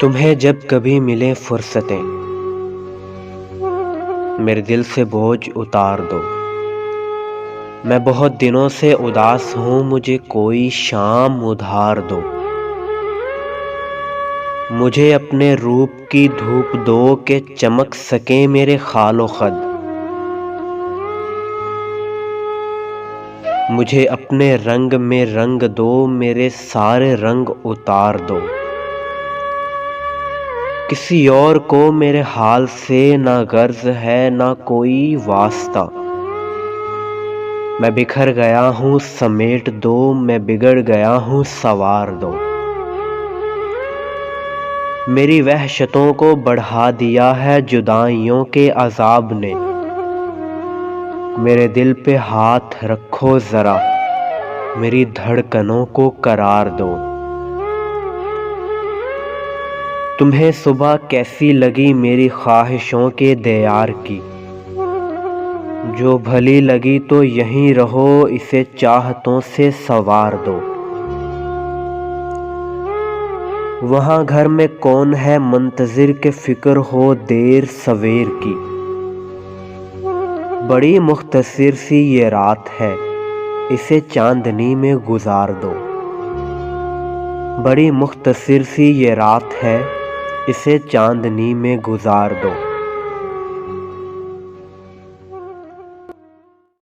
تمہیں جب کبھی ملے فرصتیں میرے دل سے بوجھ اتار دو۔ میں بہت دنوں سے اداس ہوں، مجھے کوئی شام ادھار دو۔ مجھے اپنے روپ کی دھوپ دو کہ چمک سکیں میرے خال و خد۔ مجھے اپنے رنگ میں رنگ دو، میرے سارے رنگ اتار دو۔ کسی اور کو میرے حال سے نہ غرض ہے نہ کوئی واسطہ۔ میں بکھر گیا ہوں سمیٹ دو، میں بگڑ گیا ہوں سنوار دو۔ میری وحشتوں کو بڑھا دیا ہے جدائیوں کے عذاب نے۔ میرے دل پہ ہاتھ رکھو ذرا، میری دھڑکنوں کو قرار دو۔ تمہیں صبح کیسی لگی میری خواہشوں کے دیار کی؟ جو بھلی لگی تو یہیں رہو، اسے چاہتوں سے سنوار دو۔ وہاں گھر میں کون ہے منتظر کہ فکر ہو دیر سویر کی؟ بڑی مختصر سی یہ رات ہے، اسے چاندنی میں گزار دو۔ بڑی مختصر سی یہ رات ہے، اسے چاندنی میں گزار دو۔